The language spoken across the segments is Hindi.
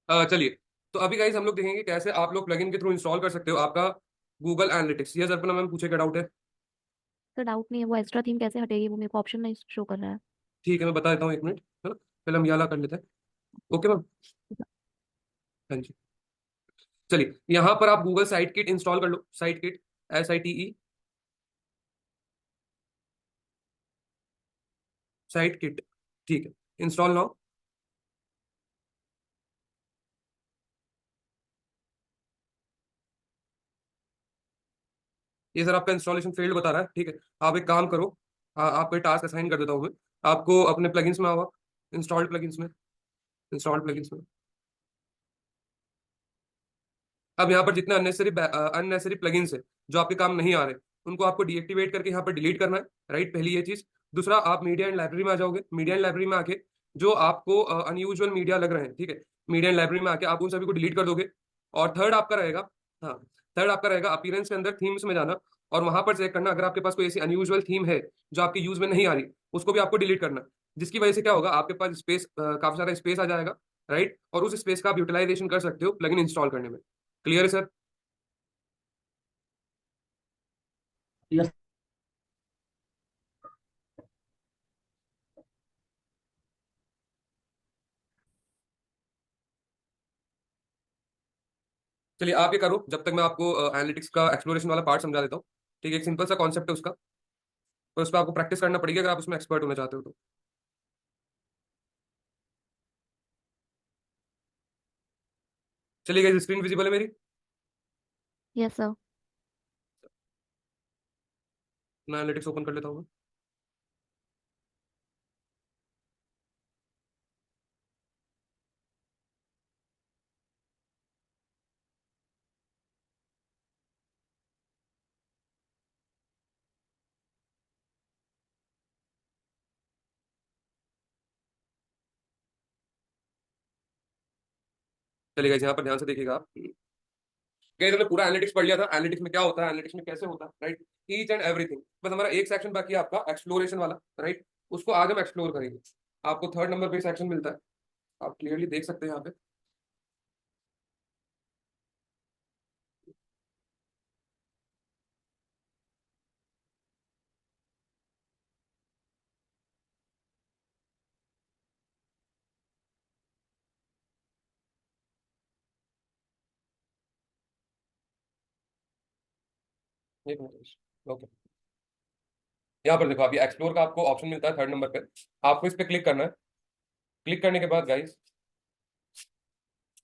चलिए। तो अभी गाइस हम लोग देखेंगे कैसे आप लोग प्लगइन के थ्रू इंस्टॉल कर सकते हो आपका गूगल एनालिटिक्स। ये अर्पणा मैम पूछे क्या डाउट है? तो डाउट नहीं है, वो एक्स्ट्रा थीम कैसे हटेगी? वो मेरे को ऑप्शन नहीं शो कर रहा है। ठीक है, मैं बता देता हूँ, 1 मिनट, है ना। पहले हम ये वाला कर लेते हैं। Okay ma'am. हाँ जी। चलिए, यहाँ पर आप गूगल साइट किट इंस्टॉल कर लो। Site kit, SITE, site kit. ठीक है, इंस्टॉल नाउ। ये सर आपका इंस्टॉलेशन फेल्ड बता रहा है। ठीक है, आप एक काम करो, आपको टास्क असाइन कर देता हूँ मैं। आपको अपने प्लगइन्स में आओ, इंस्टॉल्ड प्लगइन्स में, इंस्टॉल्ड प्लगइन्स में। अब यहाँ पर जितने अननेसेसरी प्लगइन्स है जो आपके काम नहीं आ रहे, उनको आपको डीएक्टिवेट करके यहाँ पर डिलीट करना है। राइट, पहली ये चीज। दूसरा, आप मीडिया एंड लाइब्रेरी में आ जाओगे। मीडिया एंड लाइब्रेरी में आके जो आपको अनयूजुअल मीडिया लग रहे हैं, ठीक है, मीडिया एंड लाइब्रेरी में आके आप उन सभी को डिलीट कर दोगे। और थर्ड आपका रहेगा, हाँ, थर्ड आपका रहेगा अपीयरेंस के अंदर थीम्स में जाना, और वहां पर चेक करना अगर आपके पास कोई ऐसी अनयूजुअल थीम है जो आपके यूज में नहीं आ रही, उसको भी आपको डिलीट करना। जिसकी वजह से क्या होगा, आपके पास स्पेस, काफी सारा स्पेस आ जाएगा। राइट, और उस स्पेस का आप यूटिलाइजेशन कर सकते हो प्लगइन इंस्टॉल करने में। क्लियर है सर? यस। चलिए, आप ये करो जब तक मैं आपको एनालिटिक्स का एक्सप्लोरेशन वाला पार्ट समझा देता हूँ। ठीक है, एक सिंपल सा कॉन्सेप्ट है उसका, पर उस पर आपको प्रैक्टिस करना पड़ेगी अगर आप उसमें एक्सपर्ट होना चाहते हो तो। चलिए, स्क्रीन विजिबल है मेरी? Yes sir. मैं एनालिटिक्स ओपन कर लेता हूँ। चलिए गाइस, यहाँ पर ध्यान से देखिएगा आप। गाइस, हमने पूरा एनालिटिक्स पढ़ लिया था। एनालिटिक्स में क्या होता है, एनालिटिक्स में कैसे होता है, राइट, ईच एंड एवरीथिंग। बस हमारा एक सेक्शन बाकी है आपका एक्सप्लोरेशन वाला, राइट। उसको आज हम एक्सप्लोर करेंगे। आपको थर्ड नंबर पे सेक्शन मिलता है, आप क्लियरली देख सकते हैं यहाँ पे। एक मिनट। ओके, यहाँ पर देखो, अभी एक्सप्लोर का आपको ऑप्शन मिलता है थर्ड नंबर पे। आपको इस पे क्लिक करना है। क्लिक करने के बाद गाइस,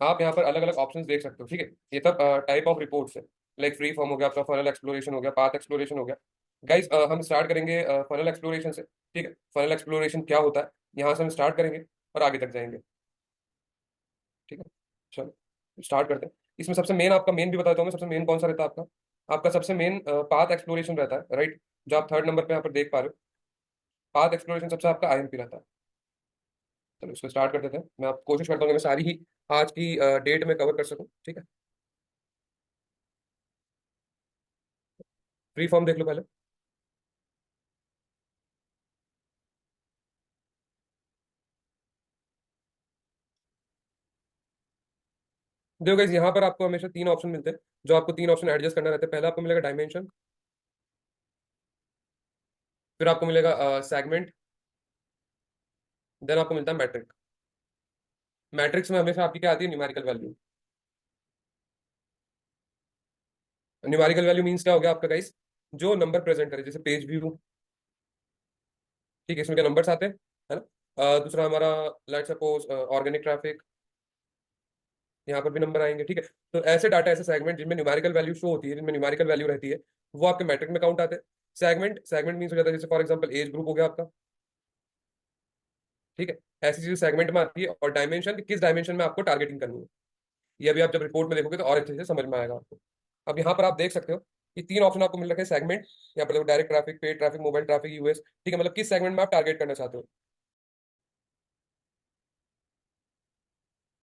आप यहाँ पर अलग अलग ऑप्शंस देख सकते हो। ठीक है, ये सब टाइप ऑफ रिपोर्ट्स है। लाइक फ्री फॉर्म हो गया, आपका फनल एक्सप्लोरेशन हो गया, पाथ एक्सप्लोरेशन हो गया। गाइस, हम स्टार्ट करेंगे फनल एक्सप्लोरेशन से। ठीक है, फनल एक्सप्लोरेशन क्या होता है, यहाँ से हम स्टार्ट करेंगे और आगे तक जाएंगे। ठीक है, चलो स्टार्ट करते हैं। इसमें सबसे मेन, आपका मेन भी बताता हूँ मैं, सबसे मेन कौन सा रहता है आपका। आपका सबसे मेन पाथ एक्सप्लोरेशन रहता है, राइट, जो आप थर्ड नंबर पे यहाँ पर देख पा रहे हो। पाथ एक्सप्लोरेशन सबसे आपका IMP रहता है। चलो इसको स्टार्ट कर देते हैं। मैं आप कोशिश करता हूँ कि मैं सारी ही आज की डेट में कवर कर सकूँ। ठीक है, फ्री फॉर्म देख लो पहले। देखो गाइस, यहाँ पर आपको हमेशा 3 ऑप्शन मिलते हैं, जो आपको 3 ऑप्शन एडजस्ट करना रहता है। पहला आपको मिलेगा डायमेंशन, फिर आपको मिलेगा सेगमेंट, देन आपको मिलता है मैट्रिक। मैट्रिक्स में हमेशा आपकी क्या आती है, numerical value. Numerical value means क्या हो गया आपका गाइस, जो नंबर प्रेजेंट करे, जैसे पेज व्यू। ठीक है, इसमें क्या नंबर्स आते हैं, है ना। दूसरा हमारा, लेट सपोज ऑर्गेनिक ट्रैफिक, यहाँ पर भी नंबर आएंगे। ठीक है, तो ऐसे डाटा, ऐसे सेगमेंट जिनमें न्यूमेरिकल वैल्यू शो होती है, जिनमें न्यूमेरिकल वैल्यू रहती है, वो आपके मैट्रिक में काउंट आते हैं। सेगमेंट मीन्स हो जाता है, जैसे फॉर एग्जांपल एज ग्रुप हो गया आपका। ठीक है, ऐसी चीज सेगमेंट में आती है। और डायमेंशन, किस डायमेंशन में आपको टारगेटिंग करनी है, ये अभी आप जब रिपोर्ट में देखोगे तो और अच्छे से समझ में आएगा आपको। अब यहाँ पर आप देख सकते हो कि 3 ऑप्शन आपको मिल रखे हैं सेगमेंट। यहाँ पर देखो, direct traffic, paid traffic, mobile traffic, US. ठीक है, मतलब किस सेगमेंट में आप टारगेट करना चाहते हो,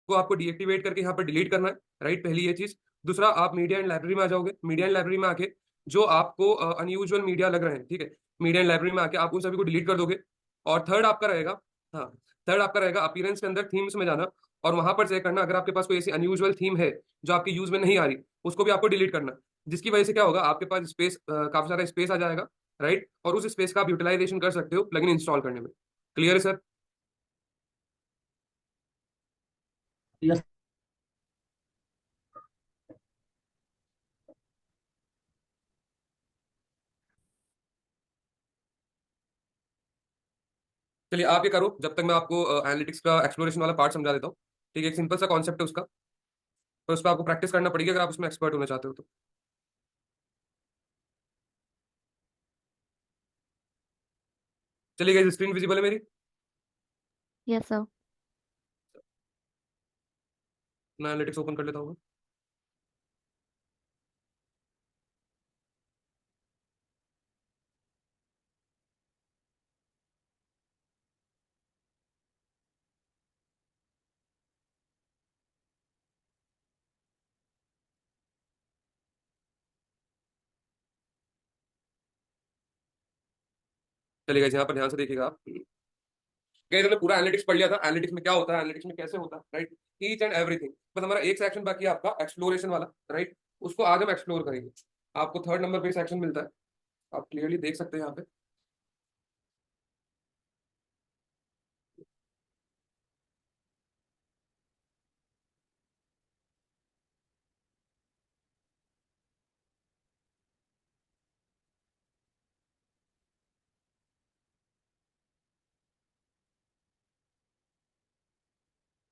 वो आपको डीएक्टिवेट करके यहाँ पर डिलीट करना है। राइट, पहली ये चीज। दूसरा, आप मीडिया एंड लाइब्रेरी में आ जाओगे। मीडिया एंड लाइब्रेरी में आके जो आपको अनयूजुअल मीडिया लग रहे हैं, ठीक है, मीडिया एंड लाइब्रेरी में आके आप उन सभी को डिलीट कर दोगे। और थर्ड आपका रहेगा, हाँ, थर्ड आपका रहेगा अपीयरेंस के अंदर थीम्स में जाना, और वहां पर चेक करना अगर आपके पास कोई ऐसी अनयूजुअल थीम है जो आपके यूज में नहीं आ रही, उसको भी आपको डिलीट करना। जिसकी वजह से क्या होगा, आपके पास स्पेस, काफी सारा स्पेस आ जाएगा, राइट, और उस स्पेस का आप यूटिलाइजेशन कर सकते हो प्लगइन इंस्टॉल करने में। क्लियर है सर? यस। चलिए आप ये करो, जब तक मैं आपको एनालिटिक्स का एक्सप्लोरेशन वाला पार्ट समझा देता हूँ। ठीक है, एक सिंपल सा कॉन्सेप्ट है उसका, पर उस पर आपको प्रैक्टिस करना पड़ेगी अगर आप उसमें एक्सपर्ट होना चाहते हो तो। चलिए गाइस, स्क्रीन विजिबल है मेरी? Yes sir. मैं एनालिटिक्स ओपन कर लेता हूँ। चलिए गाइस, यहाँ पर ध्यान से देखिएगा आप। गाइस हमने पूरा एनालिटिक्स पढ़ लिया था, एनालिटिक्स में क्या होता है, एनालिटिक्स में कैसे होता है, राइट, ईच एंड एवरीथिंग। बस हमारा एक सेक्शन बाकी है आपका एक्सप्लोरेशन वाला, राइट, उसको आज हम एक्सप्लोर करेंगे। आपको थर्ड नंबर पे सेक्शन मिलता है, आप क्लियरली देख सकते हैं यहाँ पे।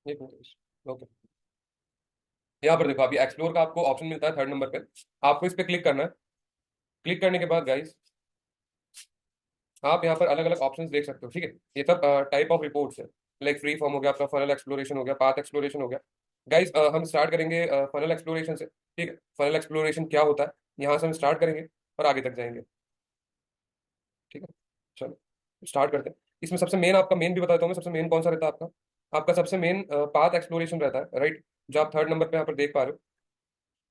एक मिनट, ओके। यहाँ पर देखो, अभी एक्सप्लोर का आपको ऑप्शन मिलता है थर्ड नंबर पे, आपको इस पे क्लिक करना है। क्लिक करने के बाद गाइस, आप यहाँ पर अलग अलग ऑप्शंस देख सकते हो, ठीक है। ये सब टाइप ऑफ रिपोर्ट्स है, लाइक फ्री फॉर्म हो गया, आपका फनल एक्सप्लोरेशन हो गया, पाथ एक्सप्लोरेशन हो गया। गाइस हम स्टार्ट करेंगे फनल एक्सप्लोरेशन से, ठीक है। फनल एक्सप्लोरेशन क्या होता है, यहाँ से हम स्टार्ट करेंगे और आगे तक जाएंगे, ठीक है। चलो स्टार्ट करते हैं। इसमें सबसे मेन, आपका मेन भी बताता हूँ मैं, सबसे मेन कौन सा रहता है आपका। आपका सबसे मेन पाथ एक्सप्लोरेशन रहता है, राइट, जो आप थर्ड नंबर पे यहाँ पर देख पा रहे हो।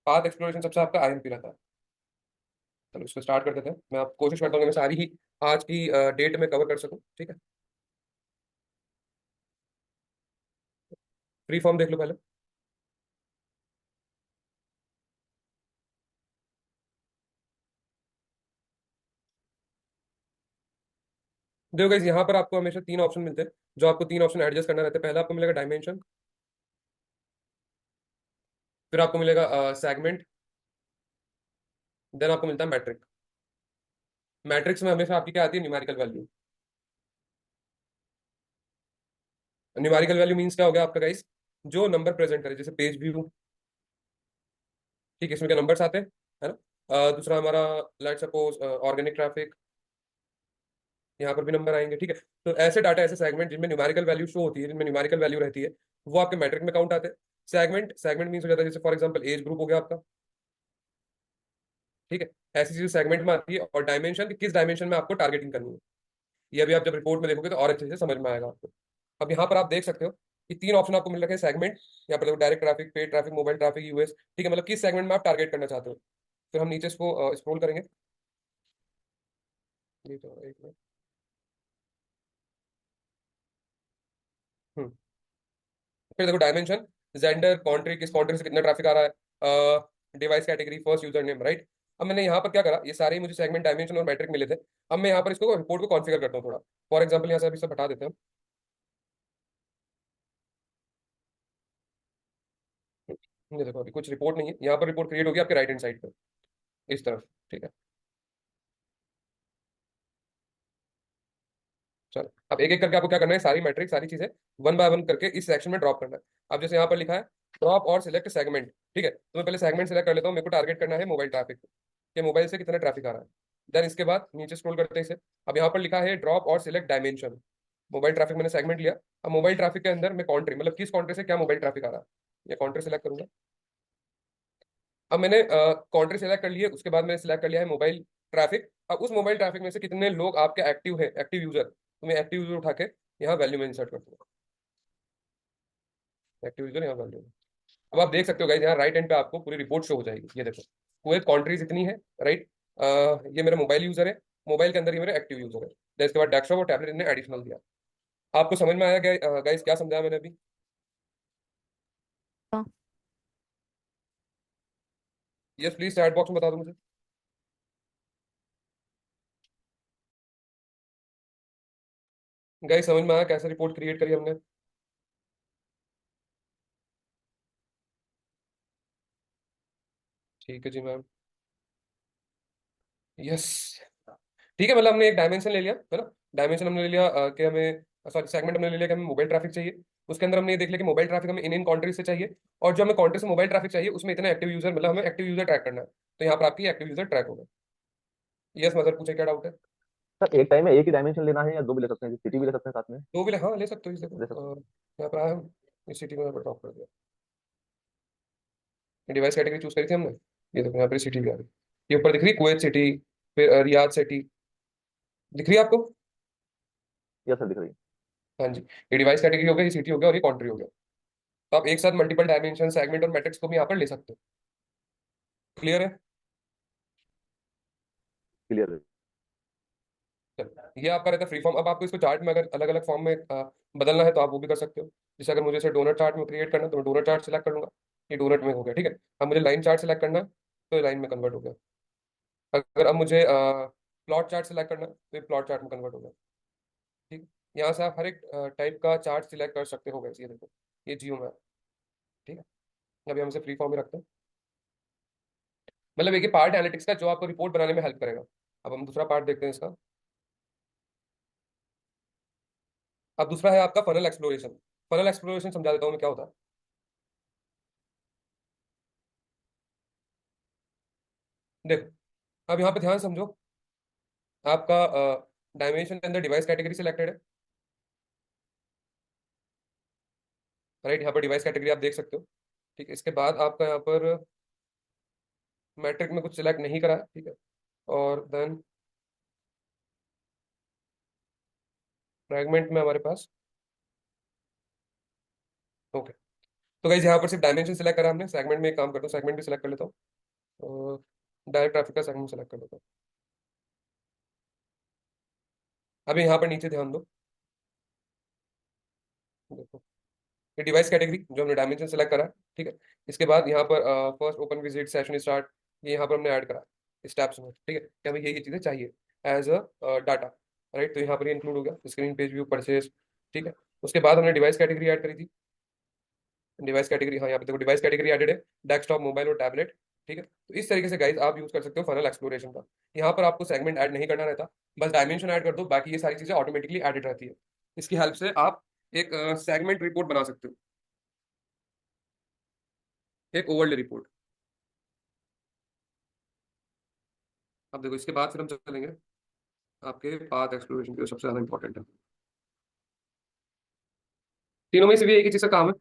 पाथ एक्सप्लोरेशन सबसे आपका आईएमपी रहता है। चलो इसको स्टार्ट कर देते हैं। मैं आप कोशिश करता हूँ कि मैं सारी ही आज की डेट में कवर कर सकूँ, ठीक है। फ्री फॉर्म देख लो पहले। देखो गाइस, यहाँ पर आपको हमेशा तीन ऑप्शन मिलते हैं, जो आपको तीन ऑप्शन एडजस्ट करना रहता है। पहला आपको मिलेगा डायमेंशन, फिर आपको मिलेगा सेगमेंट, देन आपको मिलता है मैट्रिक। मैट्रिक्स में हमेशा आपकी क्या आती है, numerical value. Numerical value means क्या हो गया आपका गाइस, जो नंबर प्रेजेंट करे, जैसे पेज व्यू, ठीक है, इसमें क्या नंबर्स आते हैं, है ना। दूसरा हमारा, लेट सपोज ऑर्गेनिक ट्रैफिक, यहाँ पर भी नंबर आएंगे, ठीक है। तो ऐसे डाटा, ऐसे सेगमेंट जिनमें न्यूमेरिकल वैल्यू शो होती है, जिनमें न्यूमेरिकल वैल्यू रहती है, वो आपके मैट्रिक में काउंट आते हैं। सेगमेंट, सेगमेंट मीन्स हो जाता है, जैसे फॉर एग्जाम्पल एज ग्रुप हो गया आपका, ठीक है। ऐसी चीजें सेगमेंट में आती है। और डायमेंशन, कि किस डायमेंशन में आपको टारगेटिंग करनी है, ये अभी आप जब रिपोर्ट में देखोगे तो और अच्छे से समझ में आएगा आपको। अब यहाँ पर आप देख सकते हो कि तीन ऑप्शन आपको मिल रखे हैं सेगमेंट। यहाँ पर देखो, direct traffic, paid traffic, mobile traffic, US, ठीक है, मतलब किस सेगमेंट में आप टारगेट करना चाहते हो। फिर हम नीचे इसको स्क्रॉल करेंगे। ये तो एक मिनट। हम्म। फिर देखो डायमेंशन, जेंडर, कंट्री, किस कंट्री से कितना ट्रैफिक आ रहा है, device category, first user name, right. अब मैंने यहाँ पर क्या करा, ये सारे ही मुझे सेगमेंट, डायमेंशन और मैट्रिक मिले थे। अब मैं यहाँ पर इसको रिपोर्ट को कॉन्फ़िगर करता हूँ थोड़ा। फॉर एग्जाम्पल यहाँ से अभी सब हटा देते हैं हम। ये देखो, अभी कुछ रिपोर्ट नहीं है यहाँ पर, रिपोर्ट क्रिएट होगी आपके राइट हैंड साइड पे, इस तरफ, ठीक है। चलो अब एक एक करके आपको क्या करना है, सारी मैट्रिक, सारी चीजें वन बाय वन करके इस सेक्शन में ड्रॉप करना है। अब जैसे यहाँ पर लिखा है, ड्रॉप और सिलेक्ट सेगमेंट, ठीक है। तो मैं पहले सेगमेंट सिलेक्ट कर लेता हूँ, मेरे को टारगेट करना है मोबाइल ट्रैफिक कि मोबाइल से कितना ट्रैफिक आ रहा है। देन इसके बाद नीचे स्क्रॉल करते हैं इसे। अब यहाँ पर लिखा है ड्रॉप और सिलेक्ट डायमेंशन। मोबाइल ट्रैफिक मैंने सेगमेंट लिया। अब मोबाइल ट्रैफिक के अंदर मैं कंट्री, मतलब किस कंट्री से क्या मोबाइल ट्रैफिक आ रहा है, ये कंट्री सेलेक्ट करूंगा। अब मैंने कंट्री सेलेक्ट कर ली है, उसके बाद मैंने सेलेक्ट कर लिया है मोबाइल ट्रैफिक। अब उस मोबाइल ट्रैफिक में से कितने लोग आपके एक्टिव है, एक्टिव यूजर, तो मैं एक्टिव यूजर उठा के यहाँ वैल्यू में इंसर्ट कर दूंगा। एक्टिव यूजर यहाँ वैल्यू। अब आप देख सकते हो गाइस, यहाँ राइट हैंड पे आपको पूरी रिपोर्ट शो हो जाएगी। ये देखो, कुवैत कंट्रीज इतनी है, राइट। ये मेरा मोबाइल यूजर है, मोबाइल के अंदर ये मेरे एक्टिव यूजर है। then इसके बाद डेस्कटॉप और टैबलेट इन्हें एडिशनल दिया। आपको समझ में आया गाइस क्या समझाया मैंने अभी? हाँ। यस प्लीज चैट बॉक्स में बता दो मुझे। गाइस समझ में आया कैसे रिपोर्ट क्रिएट करी हमने? ठीक है जी मैम। यस। ठीक है, मतलब हमने एक डायमेंशन ले लिया है ना। डायमेंशन हमने ले लिया कि हमें, सॉरी सेगमेंट हमने ले लिया कि हमें मोबाइल ट्रैफिक चाहिए। उसके अंदर हमने ये देख लिया कि मोबाइल ट्रैफिक हमें इन इन कंट्रीज से चाहिए, और जो हमें कंट्री से मोबाइल ट्रैफिक चाहिए उसमें इतने एक्टिव यूजर, मतलब हमें एक्टिव यूजर ट्रैक करना है। तो यहाँ पर आपकी एक्टिव यूजर ट्रैक होगा। यस मदर, पूछे क्या डाउट है? सर एक टाइम में एक ही डायमेंशन लेना है या दो भी ले सकते हैं, सिटी भी ले सकते हैं साथ में? दो भी हाँ ले सकते हो इस, देखो ले सकते यहाँ पर आया हम, इस सिटी को यहाँ पर ड्रॉप कर दिया। डिवाइस कैटेगरी चूज करी थी हमने, ये देखो यहाँ पर सिटी भी आ रही है। ये ऊपर दिख रही है कुवैत सिटी, फिर रियाद सिटी, दिख रही है आपको? हैं। यस सर, दिख रही है। हाँ जी। ये डिवाइस कैटेगरी हो गया, ये सिटी हो गया और ये कंट्री हो गया। तो आप एक साथ मल्टीपल डायमेंशन, सेगमेंट और मैट्रिक्स को भी यहाँ पर ले सकते हो। क्लियर है? क्लियर है। चलो, ये आपका रहता है फ्री फॉर्म। अब आपको इसको चार्ट में अगर अलग अलग फॉर्म में बदलना है तो आप वो भी कर सकते हो। जैसे अगर मुझे इसे डोनट चार्ट में क्रिएट करना है तो मैं डोनट चार्ट सेलेक्ट कर लूंगा, ये डोनट में हो गया। ठीक है। अब मुझे लाइन चार्ट सेलेक्ट करना है तो ये लाइन में कन्वर्ट हो गया। अगर अब मुझे प्लॉट चार्ट सेलेक्ट करना है तो ये प्लॉट चार्ट में कन्वर्ट हो गया। ठीक है। यहाँ से आप हर एक टाइप का चार्ट सिलेक्ट कर सकते हो। वैसे ये देखो, ये जियो में है। ठीक है। अभी हम इसे फ्री फॉर्म में रखते हैं। मतलब एक पार्ट एनालिटिक्स का जो आपको रिपोर्ट बनाने में हेल्प करेगा। अब हम दूसरा पार्ट देखते हैं इसका। अब दूसरा है आपका फनल एक्सप्लोरेशन। फनल एक्सप्लोरेशन समझा देता हूँ मैं क्या होता है। देखो, अब यहाँ पे ध्यान समझो। आपका डायमेंशन के अंदर डिवाइस कैटेगरी सिलेक्टेड है, राइट। यहाँ पर डिवाइस कैटेगरी आप देख सकते हो। ठीक है। इसके बाद आपका यहाँ पर मैट्रिक में कुछ सिलेक्ट नहीं करा है, ठीक है। और देन फ्रैगमेंट में हमारे पास, ओके। तो गाइस यहाँ पर सिर्फ डायमेंशन सिलेक्ट करा हमने। सेगमेंट में एक काम करता हूँ, सेगमेंट भी सिलेक्ट कर लेता हूँ और डायरेक्ट ट्रैफिक का सेगमेंट सिलेक्ट कर लेता हूँ। अभी यहाँ पर नीचे ध्यान दो, देखो ये डिवाइस कैटेगरी जो हमने डायमेंशन सेलेक्ट करा है, ठीक है। इसके बाद यहाँ पर first open visit session start, ये यहाँ पर हमने ऐड करा स्टेप्स में, ठीक है, कि हमें ये चीज़ें चाहिए एज अ डाटा, राइट। तो यहाँ पर ये इंक्लूड हो गया स्क्रीन पेज व्यू परचेज, ठीक है। उसके बाद हमने डिवाइस कैटेगरी ऐड करी थी। डिवाइस कैटेगरी, हाँ यहाँ पे देखो डिवाइस कैटेगरी एडेड है, डेस्कटॉप मोबाइल और टैबलेट, ठीक है। तो इस तरीके से गाइज आप यूज कर सकते हो फनल एक्सप्लोरेशन का। यहाँ पर आपको सेगमेंट ऐड नहीं करना रहता, बस डायमेंशन ऐड कर दो, बाकी ये सारी चीजें ऑटोमेटिकली एडेड रहती है। इसकी हेल्प से आप एक सेगमेंट रिपोर्ट बना सकते हो, एक ओवरले रिपोर्ट। अब देखो इसके बाद फिर हम चलेंगे आपके पाथ एक्सप्लोरेशन की, जो सबसे ज्यादा इंपॉर्टेंट है। तीनों में से भी एक ही चीज का काम है।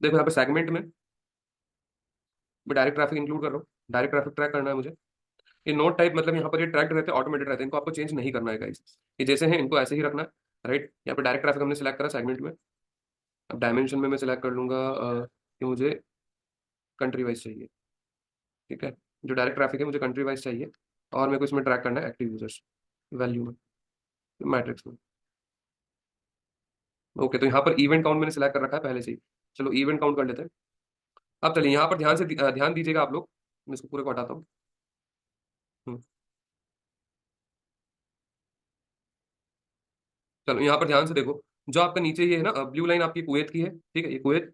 देखो यहाँ पे सेगमेंट में मैं डायरेक्ट ट्रैफिक इंक्लूड कर रहा हूँ, डायरेक्ट ट्रैफिक ट्रैक करना है मुझे। ये नोट टाइप मतलब यहाँ पर ये ट्रैक्ड रहते हैं, ऑटोमेटेड रहते हैं, इनको आपको चेंज नहीं करना है गाइस। ये जैसे हैं इनको ऐसे ही रखना है, राइट। यहाँ पे डायरेक्ट ट्रैफिक हमने सिलेक्ट करा सेगमेंट में। अब डायमेंशन में मैं सिलेक्ट कर लूंगा कि मुझे कंट्री वाइज चाहिए, ठीक है। जो डायरेक्ट ट्रैफिक है मुझे कंट्री वाइज चाहिए, और मेरे को इसमें ट्रैक करना है एक्टिव यूजर्स वैल्यू में, मैट्रिक्स में। ओके, तो यहाँ पर इवेंट काउंट मैंने सिलेक्ट कर रखा है पहले से ही। चलो इवेंट काउंट कर लेते हैं। अब चलिए यहाँ पर ध्यान से ध्यान दीजिएगा आप लोग। मैं इसको पूरे को हटाता हूँ। हम्म, चलो यहाँ पर ध्यान से देखो। जो आपका नीचे ये है ना ब्लू लाइन आपकी कुवैत की है, ठीक है, ये कुवैत।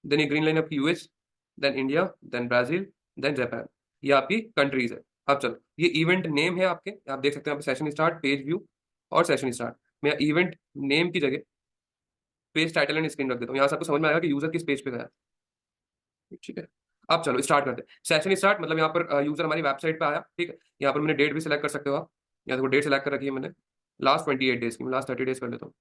देन ये ग्रीन लाइन आपकी US, then India, then Brazil, then Japan. ये आपकी कंट्रीज है। अब चलो ये इवेंट नेम है आपके, आप देख सकते हैं यहाँ पे सेशन स्टार्ट, पेज व्यू और सेशन स्टार्ट। मैं इवेंट नेम की जगह पेज टाइटल एंड स्क्रीन रख देता हूँ। यहाँ से आपको समझ में आएगा कि यूजर किस पेज पे गया, ठीक है। अब चलो स्टार्ट करते हैं। सेशन स्टार्ट मतलब यहाँ पर यूजर हमारी वेबसाइट पे आया, ठीक है। यहाँ पर मैंने डेट भी सिलेक्ट कर सकते हो आप, यहाँ देखो डेट सिलेक्ट कर रखी है मैंने, लास्ट 28 डेज की। मैं लास्ट 30 डेज कर लेता हूँ।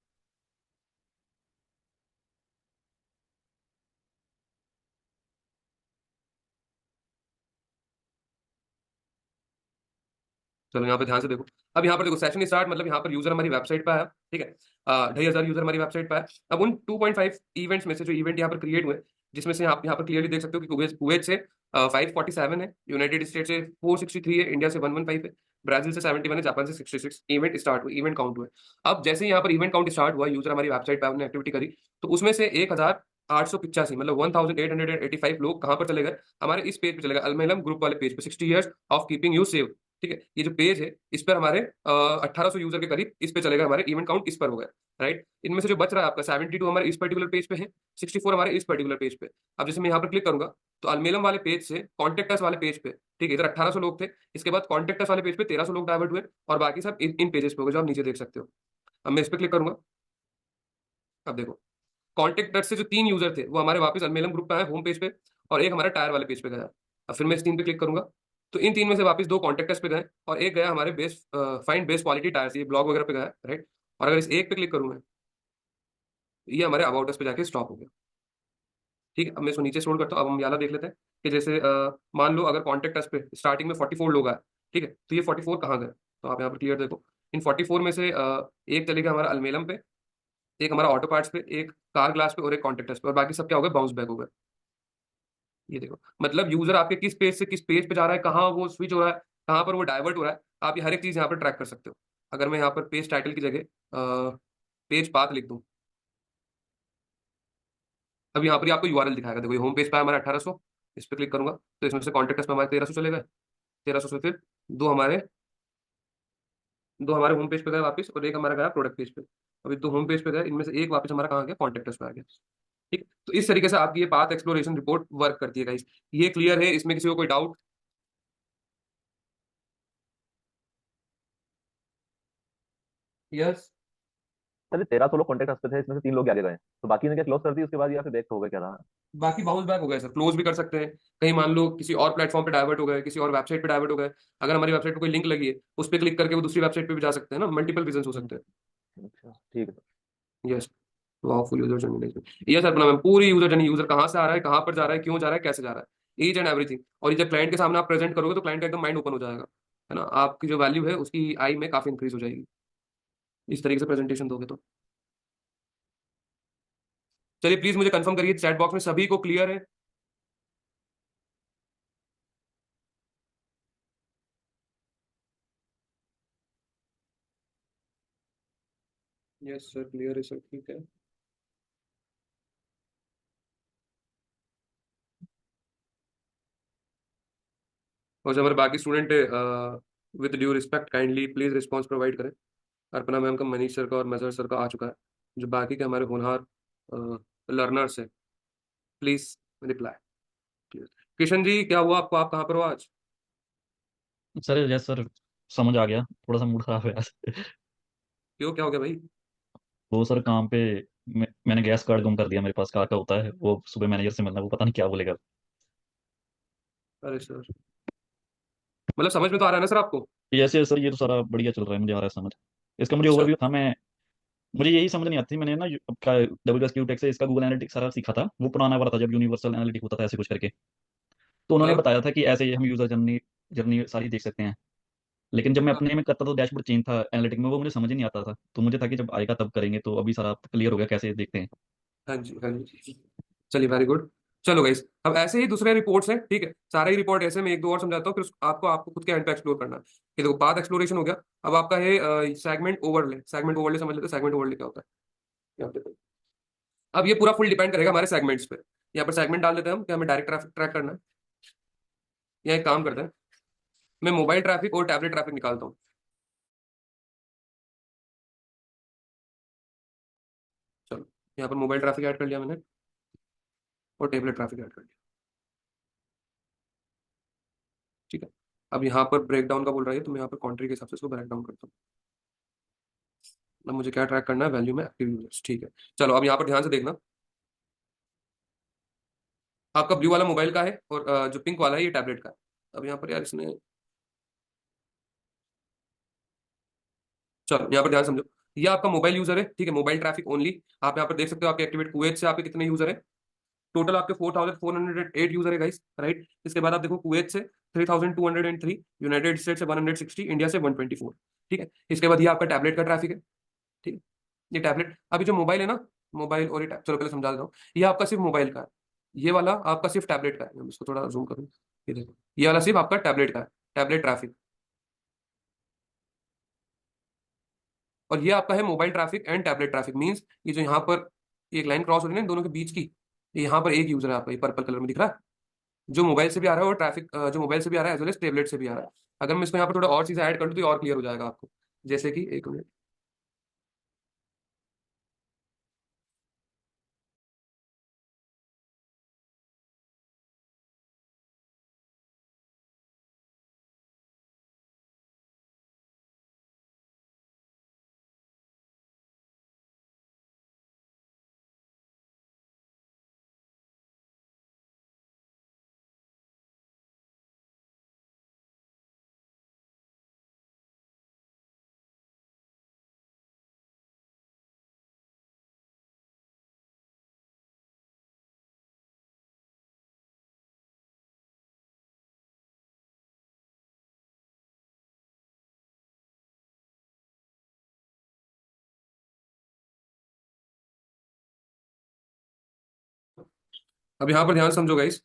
चलो यहाँ पे ध्यान से देखो। अब यहाँ पर देखो सेशन स्टार्ट मतलब यहाँ पर यूजर हमारी वेबसाइट पे आया, ठीक है। 2500 यूजर हमारी वेबसाइट पे आया। अब उन 2.5 इवेंट्स में से जो इवेंट यहाँ पर क्रिएट हुए, जिसमें से आप यहाँ पर क्लियरली देख सकते हो कि कुवैत से 547 है, यूनाइटेड स्टेट से 463 है, इंडिया से 115 है, ब्राजील से 71 है, जापान से 66। इवेंट स्टार्ट हुए, इवेंट काउंट हुए। अब जैसे ही यहाँ पर इवेंट काउंट स्टार्ट हुआ, यूजर हमारी वेबसाइट पर आपने एक्टिविटी करी, तो उसमें से 1885 मतलब 1885 लोग कहाँ पर चले गए, हमारे इस पेज पे चले गए, अलमेलम ग्रुप वाले पेज पे, 60 years of keeping you save. ठीक है, ये जो पेज है इस पर हमारे 1800 यूजर के करीब इस पे चले गए, हमारे इवेंट काउंट इस पर हो गया। राइट, इनमें से जो बच रहा है आपका 72 हमारे इस पर्टिकुलर पेज पे है, 64 हमारे इस पर्टिकुलर पेज पे। अब जैसे मैं यहाँ पर क्लिक करूंगा तो अलमेलम वाले पेज से कॉन्टेक्टस वाले पेज पे, ठीक है, इधर 1800 लोग थे, इसके बाद कॉन्टेक्टस वाले पेज पे 1300 लोग डाइवर्ट हुए, और बाकी सब इन पेजेस पे हो गए जो आप नीचे देख सकते हो। अब मैं इस पर क्लिक करूंगा, अब देखो कॉन्टेक्ट से जो 3 यूजर थे वो हमारे वापस अलमेलम ग्रुप पे आए होम पेज पे, और एक हमारे टायर वाले पेज पे गया। अब फिर मैं इस 3 पे क्लिक करूंगा तो इन 3 में से वापस 2 कॉन्टेक्टस पे गए, और एक गया हमारे base find base quality tyres, ये ब्लॉग वगैरह पे गया। राइट, और अगर इस एक पे क्लिक करूंगा ये हमारे अबाउट अस पे जाके स्टॉप हो गया। ठीक है, अब मैं इसको नीचे स्क्रॉल करता हूँ। अब हम याला देख लेते हैं कि जैसे मान लो अगर कॉन्टेक्ट अस पे स्टार्टिंग में 44 लोग आए, ठीक है, तो ये 44 कहाँ गए, तो आप यहाँ पर क्लियर देखो, इन 44 में से एक चले गया हमारा अलमेलम पे, एक हमारा ऑटो पार्ट्स पे, एक कार ग्लास पे, और एक कॉन्टेक्टस पे, और बाकी सब क्या हो गया, बाउंस बैक हो गए। ये देखो, मतलब यूजर आपके किस पेज से किस पेज पे जा रहा है, कहाँ वो स्विच हो रहा है, कहाँ पर वो डाइवर्ट हो रहा है, आप ये हर एक चीज यहाँ पर ट्रैक कर सकते हो। अगर मैं यहाँ पर पेज टाइटल की जगह पेज पाथ लिख दूँ, अब यहाँ पर ही आपको यूआरएल दिखाएगा। देखो ये होम पेज पे है हमारा 1800, इस पर क्लिक करूंगा तो इसमें से कॉन्टेक्ट में हमारे 1300 चले गए, 1300 से फिर दो हमारे दो हमारे होम पेज पे गए वापस, और एक हमारा गया प्रोडक्ट पेज पे। अभी 2 होम पेज पे गए, इनमें से एक वापस हमारा कहाँ गया, कॉन्टेक्ट पे आ गया। ठीक है, तो इस तरीके से आपकी ये पाथ एक्सप्लोरेशन रिपोर्ट वर्क करती है गाइस। ये क्लियर है, इसमें किसी को कोई डाउट? यस। चलिए 1300 लोग कॉन्टेक्ट पे थे, इसमें से 3 लोग आगे गए, तो बाकी ने क्या क्लोज कर दी उसके बाद, या फिर बैक हो गए, क्या रहा? बाकी बाउंस बैक हो गए सर, क्लोज भी कर सकते हैं, कहीं मान लो किसी और प्लेटफॉर्म पे डाइवर्ट हो गए, किसी और वेबसाइट पे डाइवर्ट हो गए, अगर हमारी वेबसाइट पे कोई लिंक लगी है उस पर क्लिक करके वो दूसरी वेबसाइट पे भी जा सकते हैं ना, मल्टीपल रीजन हो सकते हैं। अच्छा ठीक है। Yes, full user journey management, yes sir, ma'am पूरी यूजर जर्नी, यूजर कहाँ से आ रहा है, कहाँ पर जा रहा है, क्यों जा रहा है, कैसे जा रहा है, ईच एंड एवरीथिंग। और ये जब क्लाइंट के सामने आप प्रेजेंट करोगे तो क्लाइंट का एकदम माइंड ओपन हो जाएगा, है ना, आपकी जो वैल्यू है उसकी आई में काफी इंक्रीज हो जाएगी इस तरीके से प्रेजेंटेशन दोगे तो। चलिए प्लीज मुझे कंफर्म करिए चैट बॉक्स में सभी को क्लियर है? यस सर, क्लियर है सर, ठीक है। और जो हमारे बाकी स्टूडेंट है, with due respect kindly please response provide करें। अर्पणा मैम का, मनीष सर का और मजहर सर का आ चुका है। जो बाकी के हमारे होनहार लर्नर्स है, प्लीज रिप्लाई। किशन जी क्या हुआ आपको, आप कहाँ पर हो आज? सर यस सर, समझ आ गया, थोड़ा सा मूड खराब है आज। क्यों, क्या हो गया भाई? वो सर काम पे मैंने गैस कार्ड गुम कर दिया, मेरे पास कार का होता है, वो सुबह मैनेजर से मिलना, वो पता नहीं क्या बोलेगा। अरे सर, मतलब समझ में तो आ रहा है ना सर आपको? यस यस सर, ये तो सारा बढ़िया चल रहा है, मुझे आ रहा है समझ। इसका मुझे अच्छा। ओवरव्यू था, मैं मुझे यही समझ नहीं आती, मैंने ना डब्ल्यू एस क्यू टेक से इसका गूगल एनालिटिक्स सारा सीखा था, वो पुराना वाला था जब यूनिवर्सल एनालिटिक होता था ऐसे कुछ करके। तो उन्होंने हाँ बताया था कि ऐसे ही हम यूजर जर्नी जर्नी सारी देख सकते हैं। लेकिन जब मैं हाँ अपने में करता तो डैशबोर्ड चेंज था एनालिटिक में, वो मुझे समझ ही नहीं आता था, तो मुझे था कि जब आएगा तब करेंगे, तो अभी सारा क्लियर हो गया कैसे देखते हैं। हाँ जी, हाँ जी, चलिए वेरी गुड। चलो गाइस, अब ऐसे ही दूसरे रिपोर्ट्स हैं, ठीक है, सारे ही रिपोर्ट ऐसे, मैं एक दो और समझाता हूँ, फिर आपको आपको खुद के हैंड पे एक्सप्लोर करना है। ये देखो पाथ एक्सप्लोरेशन हो गया। अब आपका है सेगमेंट ओवरले, सेगमेंट ओवरले समझ लेते हैं, सेगमेंट ओवरले क्या होता है यहाँ पे देखो। अब ये पूरा फुल डिपेंड करेगा हमारे सेगमेंट्स पे। यहाँ पर सेगमेंट डाल देते हैं हम, क्या हमें डायरेक्ट ट्रैफिक ट्रैक करना है, या एक काम करते हैं, मैं मोबाइल ट्रैफिक और टैबलेट ट्रैफिक निकालता हूँ। चलो, यहाँ पर मोबाइल ट्रैफिक ऐड कर लिया मैंने, और टेबलेट ट्रैफिक ऐड कर लिया। ठीक है, अब यहाँ पर ब्रेक डाउन का बोल रहा है, तो मैं यहाँ पर कंट्री के हिसाब से इसको ब्रेक डाउन करता हूँ। अब मुझे क्या ट्रैक करना है, वैल्यू में एक्टिव यूजर्स, ठीक है। चलो अब यहाँ पर ध्यान से देखना, आपका ब्लू वाला मोबाइल का है, और जो पिंक वाला है ये टैबलेट का है। अब यहाँ पर यार इसने, चलो यहाँ पर ध्यान समझो, ये आपका मोबाइल यूजर है, ठीक है, मोबाइल ट्रैफिक ओनली। आप यहाँ पर देख सकते हो आपके एक्टिवेट कुवैत से आपके कितने यूजर है, टोटल आपके 4408 यूजर है गाइस। राइट, इसके बाद आप देखो कुवैत से 3203, यूनाइटेड स्टेट से 160, इंडिया से 124। ठीक है, इसके बाद ये आपका टैबलेट का ट्रैफिक है। ठीक है, ये टैबलेट, अभी जो मोबाइल है ना, मोबाइल और ये चलो पहले समझा देता हूँ, ये आपका सिर्फ मोबाइल का है। ये वाला आपका सिर्फ टैबलेट का है, मैं इसको थोड़ा जूम करूँ, ये देखो, ये वाला सिर्फ आपका टैबलेट का है, टैबलेट ट्रैफिक। और ये आपका है mobile traffic and tablet traffic, means ये जो यहाँ पर एक लाइन क्रॉस हो रही है ना इन दोनों के बीच की, ये यहाँ पर एक यूजर है आपका, ये पर्पल कलर में दिख रहा है, जो मोबाइल से भी आ रहा है, और ट्रैफिक जो मोबाइल से भी आ रहा है एज वेल एज टैबलेट से भी आ रहा है। अगर मैं इसको यहाँ पर थोड़ा और चीजें ऐड कर दूँ तो ये और क्लियर हो जाएगा आपको, जैसे कि एक मिनट। अब यहाँ पर ध्यान समझो गाइस,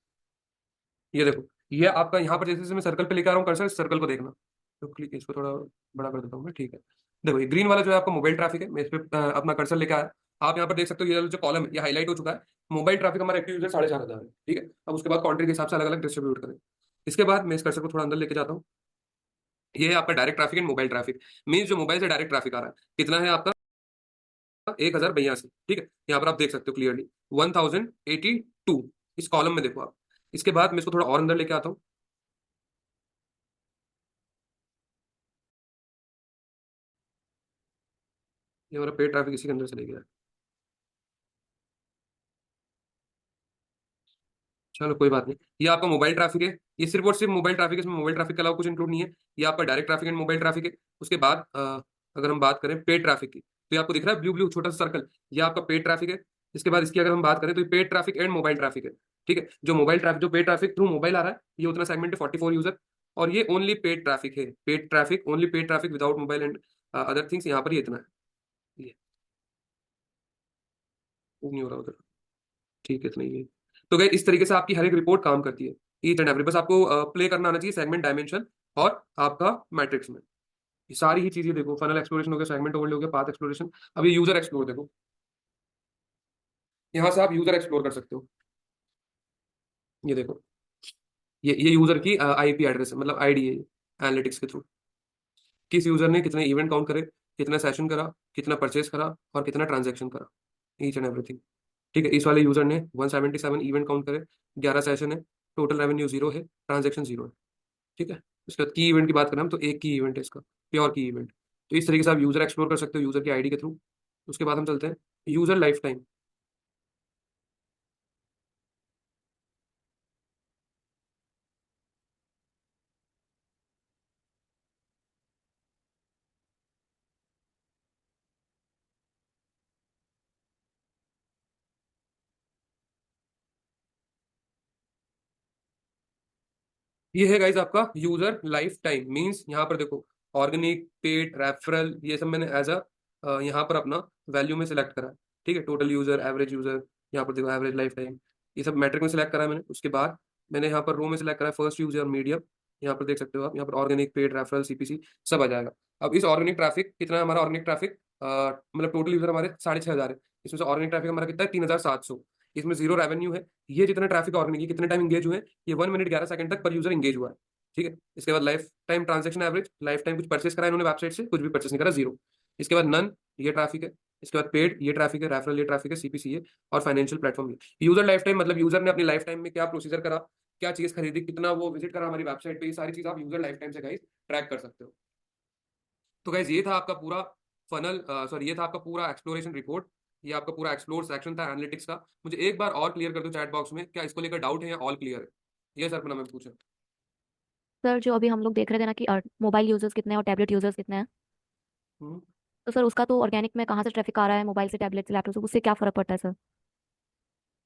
ये देखो, ये आपका यहाँ पर जैसे जैसे मैं सर्कल पे लेकर आ रहा हूँ कर्सर, इस सर्कल को देखना, तो क्लिक, इसको थोड़ा बड़ा कर देता हूँ मैं, ठीक है। देखो ये ग्रीन वाला जो है आपका मोबाइल ट्रैफिक है, मैं इस पे अपना कर्सर लेकर आया, आप यहाँ पर देख सकते हो ये जो कॉलम है ये हाईलाइट हो चुका है, मोबाइल ट्रैफिक हमारा एक्टिव यूजर 4,500 है, ठीक है। अब उसके बाद कंट्री के हिसाब से अलग अलग डिस्ट्रीब्यूट करें। इसके बाद मैं इस कर्सर को थोड़ा अंदर लेके जाता हूँ, ये है आपका direct traffic and mobile traffic, means जो मोबाइल से डायरेक्ट ट्रैफिक आ रहा है कितना है आपका, 1,082, ठीक है। यहाँ पर आप देख सकते हो क्लियरली 1,082, इस कॉलम में देखो आप। इसके बाद मैं इसको थोड़ा और अंदर लेके आता हूँ, ये हमारा पेड ट्रैफिक इसी के अंदर चले गया है। चलो कोई बात नहीं, ये आपका मोबाइल ट्रैफिक है, ये सिर्फ और सिर्फ मोबाइल ट्रैफिक है, इसमें मोबाइल ट्रैफिक के अलावा कुछ इंक्लूड नहीं है। ये आपका direct traffic and mobile traffic है। उसके बाद अगर हम बात करें पेड ट्रैफिक की, तो ये आपको दिख रहा है ब्लू ब्लू छोटा सा सर्कल, ये आपका पेड ट्रैफिक है। इसके बाद इसकी अगर हम बात करें तो ये paid traffic and mobile traffic है, ठीक है। जो मोबाइल ट्रैफिक, जो पेड ट्रैफिक थ्रू मोबाइल आ रहा है, ये उतना सेगमेंट है 44 यूजर, और ये ओनली पेड ट्रैफिक है, paid traffic, only paid traffic without mobile and other things, यहाँ पर ये इतना है, ये वो नहीं हो रहा उधर, ठीक है, इतना ही है। तो गए इस तरीके से आपकी हर एक रिपोर्ट काम करती है, ईच एंड एवरी, बस आपको प्ले करना आना चाहिए सेगमेंट, डायमेंशन और आपका मैट्रिक्स में। ये सारी ही चीजें देखो, फनल एक्सप्लोरेशन हो गया, सेगमेंट ओवरले हो गया, पाथ एक्सप्लोरेशन। अब ये यूजर एक्सप्लोर देखो, यहाँ से आप यूजर एक्सप्लोर कर सकते हो, ये देखो, ये यूजर की आईपी एड्रेस है, मतलब आईडी है एनालिटिक्स के थ्रू, किस यूजर ने कितने इवेंट काउंट करे, कितना सेशन करा, कितना परचेस करा, और कितना ट्रांजेक्शन करा, ईच एंड एवरीथिंग, ठीक है। इस वाले यूजर ने 177 इवेंट काउंट करे, 11 सेशन है, टोटल रेवेन्यू जीरो है, ट्रांजेक्शन जीरो है, ठीक है। उसके बाद की इवेंट की बात करें हम, तो एक की इवेंट है इसका, प्योर की इवेंट। तो इस तरीके से आप यूजर एक्सप्लोर कर सकते हो यूजर की आईडी के थ्रू। उसके बाद हम चलते हैं यूजर लाइफ टाइम। ये है गाइज आपका यूजर लाइफ टाइम, मींस यहाँ पर देखो, ऑर्गेनिक, पेड, रेफरल, ये सब मैंने एज अ यहाँ पर अपना वैल्यू में सिलेक्ट करा है, ठीक है। टोटल यूजर, एवरेज यूजर, यहाँ पर देखो एवरेज लाइफ टाइम, ये सब मैट्रिक में सिलेक्ट करा है मैंने। उसके बाद मैंने यहाँ पर रो में सिलेक्ट करा है फर्स्ट यूजर, मीडियम, यहाँ पर देख सकते हो आप, यहाँ पर ऑर्गेनिक, पेड, रेफरल, सीपीसी सब आ जाएगा। अब इस ऑर्गेनिक ट्रैफिक कितना है हमारा, ऑर्गेनिक ट्रैफिक मतलब टोटल यूजर हमारे 6,500 है, इसमें से ऑर्गेनिक ट्रैफिक हमारा कितना है, 3,700, इसमें जीरो रेवेन्यू है। ये जितना ट्रैफिक ऑर्गेनिक, ये कितने टाइम इंगेज हुए हैं, ये 1 मिनट 11 सेकंड तक पर यूजर इंगेज हुआ है, ठीक है। इसके बाद life time transaction average, life time कुछ परचेस करा इन्होंने वेबसाइट से, कुछ भी परचेस नहीं करा, जीरो। इसके बाद नन, ये ट्रैफिक है। इसके बाद पेड, ये ट्रैफिक है, रेफरल, ये ट्रैफिक है, सीपीसी है, और financial platform. User life time मतलब यूजर ने अपनी लाइफ टाइम में क्या प्रोसीजर करा, क्या चीज खरीदी, कितना वो विजिट करा हमारी वेबसाइट पे, ये सारी चीज आप यूजर लाइफ टाइम से गाइस ट्रैक कर सकते हो। तो गाइस ये था आपका पूरा फनल, सॉरी, ये था आपका पूरा एक्सप्लोरेशन रिपोर्ट, ये आपका पूरा एक्सप्लोर सेक्शन था एनालिटिक्स का। मुझे एक बार और क्लियर कर दो चैट बॉक्स में, क्या इसको लेकर डाउट है या ऑल क्लियर है? ये सर अपना मैं पूछा। सर जो अभी हम लोग देख रहे थे ना कि मोबाइल यूजर्स कितने हैं और टैबलेट यूजर्स कितने हैं, हम्म। तो सर उसका तो ऑर्गेनिक में कहाँ से ट्रैफिक आ रहा है, मोबाइल से, टैबलेट से, लैपटॉप से, उससे क्या फर्क पड़ता है सर?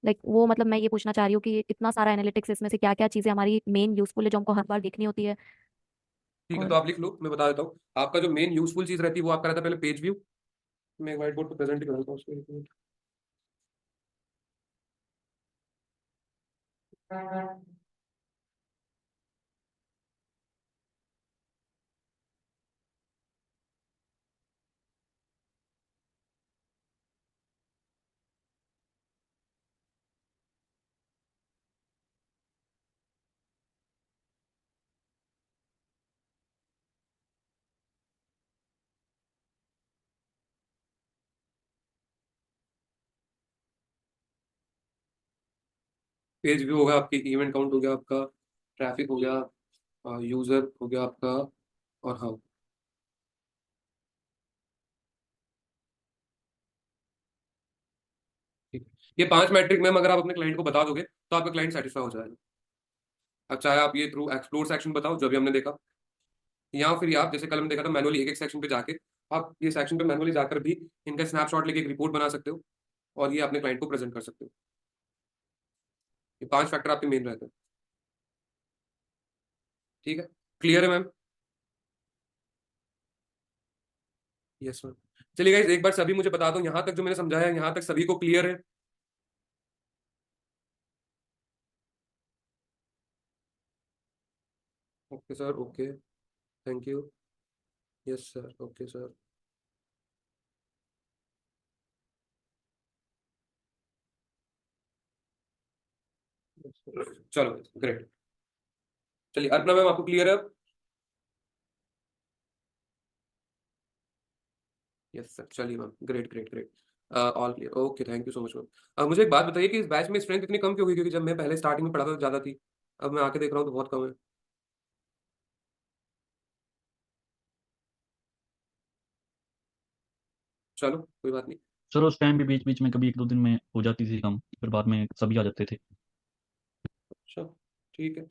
लाइक वो मतलब मैं ये पूछना चाह रही हूँ कि इतना सारा एनालिटिक्स, इसमें से क्या क्या चीज़ें हमारी मेन यूजफुल है जो हमको हर बार देखनी होती है। ठीक है, तो और आप लिख लो, मैं बता देता हूँ। आपका जो मेन यूजफुल चीज रहती है वो आपका रहता है पहले पेज व्यू। मैं व्हाइट बोर्ड पर प्रेजेंट कर देता हूँ उसको, एक मिनट। पेज व्यू होगा आपकी, इवेंट काउंट हो गया आपका, ट्रैफिक हो गया, यूजर हो गया आपका, और हाँ ठीक है। ये 5 मैट्रिक मैम अगर आप अपने क्लाइंट को बता दोगे तो आपका क्लाइंट सेटिस्फाई हो जाएगा। अब चाहे आप ये थ्रू एक्सप्लोर सेक्शन बताओ जो भी हमने देखा, या फिर आप जैसे कल हमने देखा था मैनुअली एक एक सेक्शन पे जाके आप ये सेक्शन पे मैनुअली जाकर भी इनका स्नैपशॉट लेके एक रिपोर्ट बना सकते हो और ये अपने क्लाइंट को प्रेजेंट कर सकते हो। ये 5 फैक्टर आपके मेन रहते हैं। ठीक है, क्लियर है मैम? Yes ma'am. चलिए गाइस एक बार सभी मुझे बता दो यहाँ तक जो मैंने समझाया यहाँ तक सभी को क्लियर है? Okay sir, okay, thank you. Yes sir, okay sir. चलो ग्रेट। चलिए अर्पणा मैम आपको क्लियर है अब? यस सर, चलिए ma'am, great great great, all clear, okay, thank you so much ma'am. अब मुझे एक बात बताइए कि इस बैच में स्ट्रेंथ इतनी कम क्यों हुई? क्योंकि जब मैं पहले स्टार्टिंग में पढ़ा था तो ज़्यादा थी, अब मैं आके देख रहा हूँ तो बहुत कम है। चलो कोई बात नहीं। सर उस टाइम भी बीच बीच में कभी एक दो दिन में हो जाती थी कम, फिर बाद में सभी आ जाते थे। अच्छा ठीक है।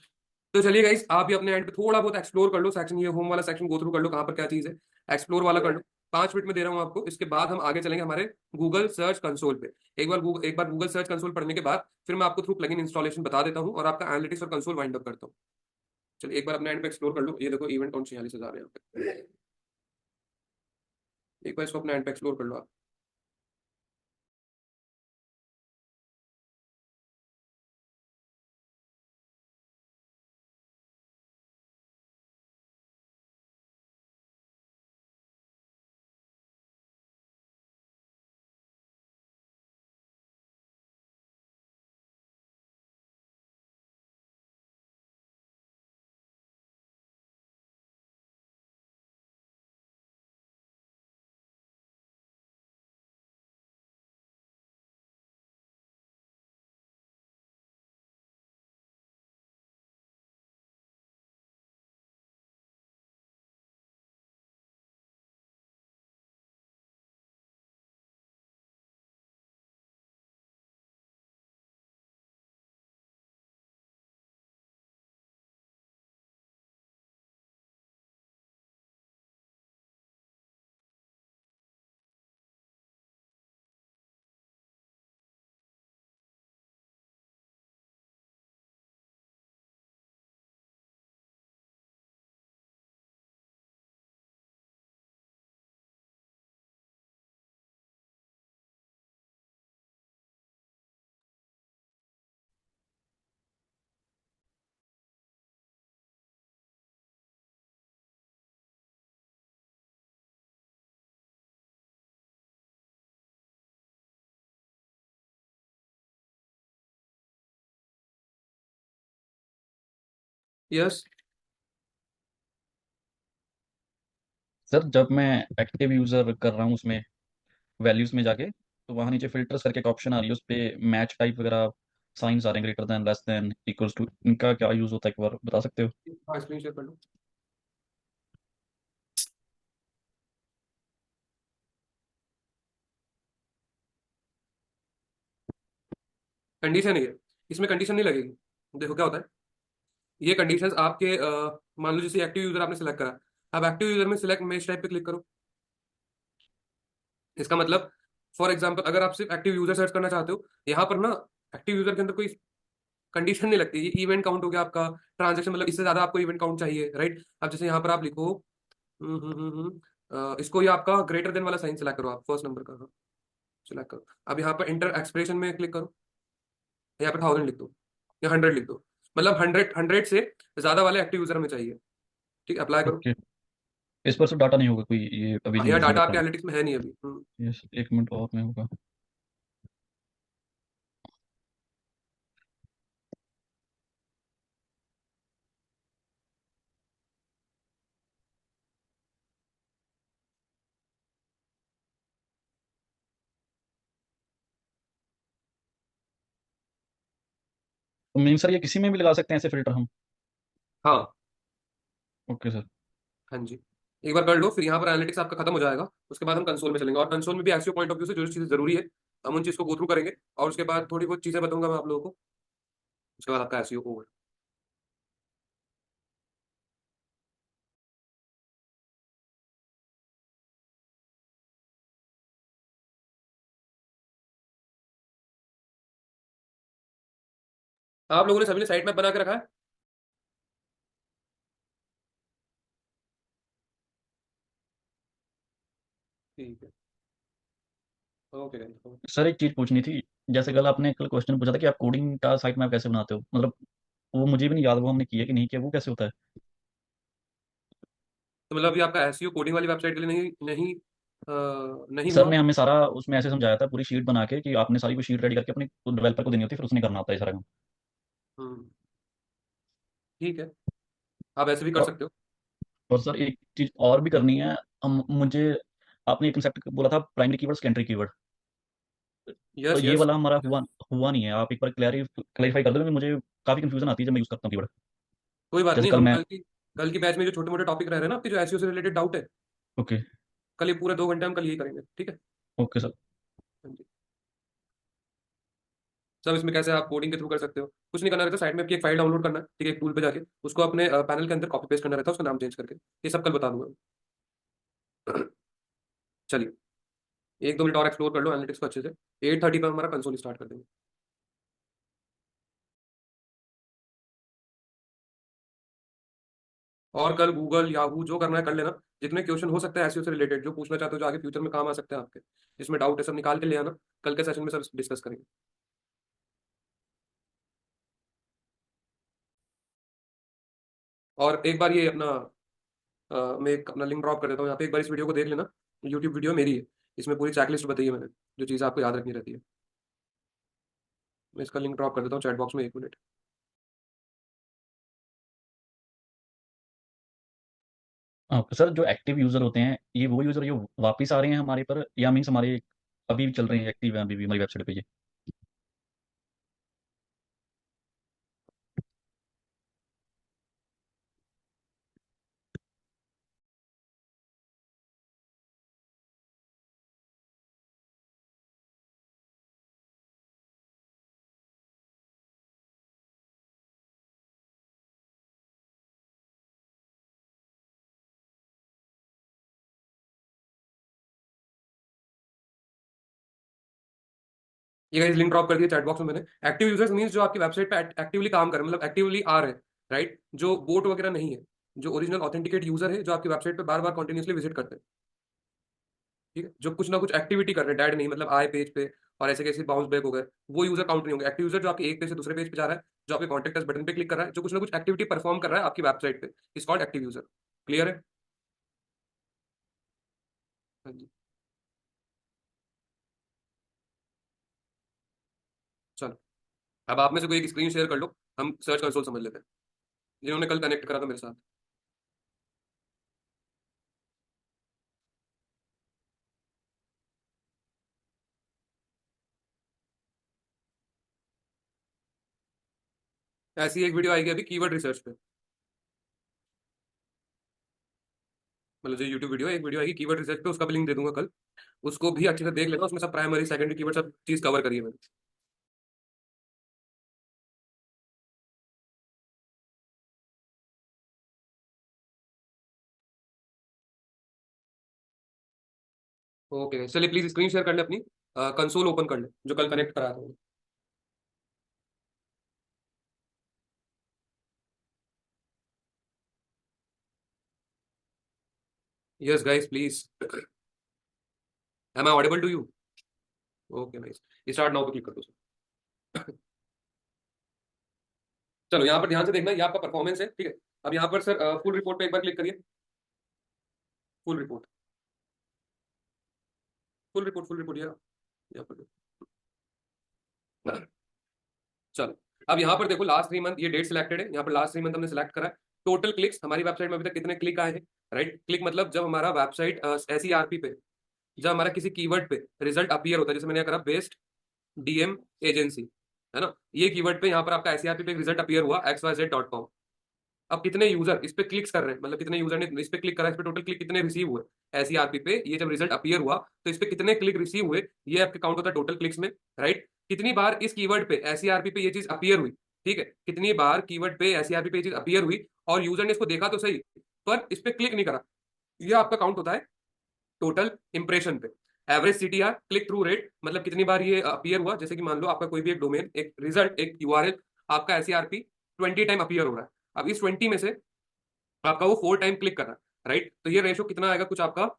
तो चलिए गाइस आप भी अपने एंड पे थोड़ा बहुत एक्सप्लोर कर लो सेक्शन, ये होम वाला सेक्शन गो थ्रू कर लो कहाँ पर क्या चीज़ है, एक्सप्लोर वाला कर लो। 5 मिनट में दे रहा हूँ आपको, इसके बाद हम आगे चलेंगे हमारे गूगल सर्च कंसोल पे। एक बार गूगल सर्च कंसोल पढ़ने के बाद फिर मैं आपको थ्रू प्लगइन इंस्टॉलेशन बता देता हूँ और आपका एनालिटिक्स और कंसोल वाइंड अप करता हूँ। चलिए एक बार अपने एंड पे एक्सप्लोर कर लो, ये देखो इवेंट काउंट 46,000 है यहाँ पे। एक बार इसको अपने एंड पे एक्सप्लोर कर लो आप। यस। सर जब मैं एक्टिव यूजर कर रहा हूँ उसमें वैल्यूज में जाके, तो वहाँ नीचे फिल्टर्स करके एक ऑप्शन आ रही है, उस पे मैच टाइप वगैरह साइंस आ रहे हैं, greater than, less than, equals to, इनका क्या यूज होता है एक बार बता सकते हो? हाँ स्क्रीन शेयर कर लो। कंडीशन है ये, इसमें कंडीशन नहीं लगेगी। देखो क्या होता है, ये कंडीशंस आपके मान लो जैसे एक्टिव यूजर आपने सेलेक्ट करा, अब एक्टिव यूजर में सिलेक्ट मैच टाइप पे क्लिक करो। इसका मतलब फॉर एग्जांपल अगर आप सिर्फ एक्टिव यूजर सर्च करना चाहते हो, यहाँ पर ना एक्टिव यूजर के अंदर कोई कंडीशन नहीं लगती। ये इवेंट काउंट हो गया आपका, ट्रांजेक्शन, मतलब इससे ज्यादा आपको इवेंट काउंट चाहिए, राइट? अब जैसे यहाँ पर आप लिखो इसको, ये आपका ग्रेटर देन वाला साइन सिलेक्ट करो, आप फर्स्ट नंबर का, हाँ सिलेक्ट करो। अब यहाँ पर इंटर एक्सप्रेशन में क्लिक करो, यहाँ पर 1000 लिख दो। या 100 लिख दो, मतलब 100 से ज्यादा वाले एक्टिव यूजर हमें चाहिए। ठीक है, अप्लाई करो। ओके, इस पर सिर्फ डाटा नहीं होगा कोई, ये अभी हाँ, नहीं यहाँ देखने डाटा लग आपके रहा। एनालिटिक्स में है नहीं अभी। यस, 1 मिनट और में होगा। तो मीन सर, ये किसी में भी लगा सकते हैं ऐसे फिल्टर हम? हाँ। Okay sir. हाँ जी, एक बार कर लो, फिर यहाँ पर एनालिटिक्स आपका खत्म हो जाएगा। उसके बाद हम कंसोल में चलेंगे, और कंसोल में भी एसईओ पॉइंट ऑफ व्यू से जो चीज़ें जरूरी है हम उन चीज़ को गो थ्रू करेंगे, और उसके बाद थोड़ी बहुत चीज़ें बताऊंगा मैं आप लोगों को। उसके बाद आपका एसईओ ओवर। आप लोगों ने सभी ने साइट मैप बना के रखा है? ठीक है, ओके गाइस। सर एक चीज पूछनी थी, जैसे कल आपने कल क्वेश्चन पूछा था कि आप कोडिंग का साइट मैप कैसे बनाते हो, मतलब वो मुझे भी नहीं याद वो हमने किया कि नहीं किया, वो कैसे होता है? तो मतलब अभी आपका एसईओ कोडिंग वाली वेबसाइट के लिए नहीं नहीं नहीं सर हुआ? ने हमें सारा उसमें ऐसे समझाया था, पूरी शीट बना के कि आपने सारी वो शीट रेडी करके अपने डेवलपर को देनी होती है, फिर उसने करना होता है सारा काम। हम्म, ठीक है, आप ऐसे भी कर और, सकते हो। और सर एक चीज और भी करनी है। हम मुझे आपने एक कंसेप्ट बोला था, प्राइमरी कीवर्ड सेकेंडरी कीवर्ड। तो यस ये यस। वाला हमारा हुआ हुआ नहीं है, आप एक बार क्लैरिफाई कर दो, क्योंकि मुझे काफी कंफ्यूजन आती है जब मैं यूज करता हूँ कीवर्ड। कोई बात जैसे नहीं, कल हम मैं। कल की बैच में जो छोटे मोटे टॉपिक रह रहे हैं ना आपके, जो एसईओ से रिलेटेड डाउट है, ओके। कल ये पूरे 2 घंटे हम कल यही करेंगे, ठीक है? Okay sir. हाँ जी। सब इसमें कैसे आप कोडिंग के थ्रू कर सकते हो, कुछ नहीं करना रहता, साइड में आपकी एक फाइल डाउनलोड करना है, ठीक है, एक टूल पे जाके उसको अपने पैनल के अंदर कॉपी पेस्ट करना रहता है, उसका नाम चेंज करके। ये सब कल बता दूंगा। चलिए, 1-2 मिनट और एक्सप्लोर कर लो एनालिटिक्स को अच्छे से। 8:30 पर हमारा कंसोल स्टार्ट कर देंगे। और कल गूगल याहू जो करना है कर लेना। जितने क्वेश्चन हो सकते हैं ऐसे से रिलेटेड जो पूछना चाहते हो, जो आगे फ्यूचर में काम आ सकते हैं आपके, जिसमें डाउट है, सब निकाल के ले आना। कल के सेशन में सब डिस्कस करेंगे। और एक बार ये अपना मैं एक अपना लिंक ड्रॉप कर देता हूँ यहाँ पे, एक बार इस वीडियो को देख लेना। यूट्यूब वीडियो मेरी है, इसमें पूरी चेकलिस्ट बताई है मैंने, जो चीज़ आपको याद रखनी रहती है। मैं इसका लिंक ड्रॉप कर देता हूँ चैट बॉक्स में, 1 मिनट। हाँ सर, जो एक्टिव यूजर होते हैं ये वो यूजर जो वापस आ रहे हैं हमारे पर, या मीन्स हमारे अभी भी चल रहे हैं एक्टिव है अभी भी हमारी वेबसाइट पे ये? ये गाइस लिंक ड्रॉप कर दिया चैट बॉक्स में मैंने। एक्टिव यूजर्स मींस जो आपकी वेबसाइट पे एक्टिवली काम कर रहे हैं, मतलब एक्टिवली आ रहे हैं, राइट? जो बोट वगैरह नहीं है, जो ओरिजिनल ऑथेंटिकेट यूजर है, जो आपकी वेबसाइट पे बार बार कंटिन्यूसली विजिट करते हैं, ठीक है, जो कुछ ना कुछ एक्टिविटी कर रहे हैं, डेड नहीं, मतलब आए पेज पे और ऐसे कैसे बाउंस बैक हो गए, वो यूजर काउंट नहीं होंगे। एक्टिव यूजर जो आपके एक पेज से दूसरे पेज पे जा रहा है, जो आपके कॉन्टेक्ट अस बटन पे क्लिक कर रहा है, जो कुछ ना कुछ एक्टिविटी परफॉर्म कर रहा है आपकी वेबसाइट पे, is called active user. Clear है? हाँ जी। चलो, अब आप में से कोई एक स्क्रीन शेयर कर लो, हम सर्च कंसोल समझ लेते हैं, जिन्होंने कल कनेक्ट करा था मेरे साथ। ऐसी एक वीडियो आएगी अभी कीवर्ड रिसर्च पे, मतलब जो यूट्यूब वीडियो है, एक वीडियो आएगी कीवर्ड रिसर्च पे, उसका भी लिंक दे दूंगा कल। उसको भी अच्छे से देख लेना, उसमें सब प्राइमरी सेकेंडरी कीवर्ड सब चीज कवर करी है मैंने। ओके, चलिए प्लीज स्क्रीन शेयर कर ले अपनी, कंसोल ओपन कर ले जो कल कनेक्ट करा था। Yes guys please, am I audible to you? Okay nice, start now पे क्लिक कर दो। चलो यहाँ पर ध्यान से देखना, ये आपका परफॉर्मेंस है, ठीक है। अब यहाँ पर सर फुल रिपोर्ट पे एक बार क्लिक करिए। Full report, full report, full report, यहाँ पर चलो अब यहाँ पर देखो लास्ट 3 मंथ, ये डेट सिलेक्टेड है, यहाँ पर लास्ट 3 मंथ हमने सिलेक्ट करा है। टोटल क्लिक्स हमारी वेबसाइट में अभी तक कितने क्लिक आए हैं, राइट। क्लिक मतलब जब हमारा वेबसाइट SERP पे, जब हमारा किसी कीवर्ड पे रिजल्ट अपीयर होता है, जैसे मैंने करा बेस्ट DM एजेंसी, है ना, ये कीवर्ड पे यहाँ पर आपका SERP पे रिजल्ट अपीयर हुआ xyz.com। अब कितने यूजर इस पे क्लिक्स कर रहे हैं, मतलब कितने यूजर ने इस पे क्लिक करा, इस पे टोटल क्लिक कितने रिसीव हुए SERP पे, ये जब रिजल्ट अपीयर हुआ तो इस पे कितने क्लिक रिसीव हुए, ये आपके काउंट होता है टोटल क्लिक्स में, राइट। कितनी बार इस कीवर्ड पे SERP पे ये चीज अपीयर हुई, ठीक है, कितनी बार कीवर्ड पे SERP पे ये चीज अपीयर हुई और यूजर ने इसको देखा तो सही पर इस पे क्लिक नहीं करा, ये आपका काउंट होता है टोटल इंप्रेशन पे। Average CTR, click through rate, मतलब कितनी बार ये अपीयर हुआ, जैसे कि मान लो आपका कोई भी एक डोमेन, एक रिजल्ट, एक URL, आपका SERP 20 टाइम अपीयर हो रहा है। अब इस 20 में से आपका वो 4 टाइम क्लिक कर रहा है, राइट। तो ये रेशो कितना आएगा, कुछ आपका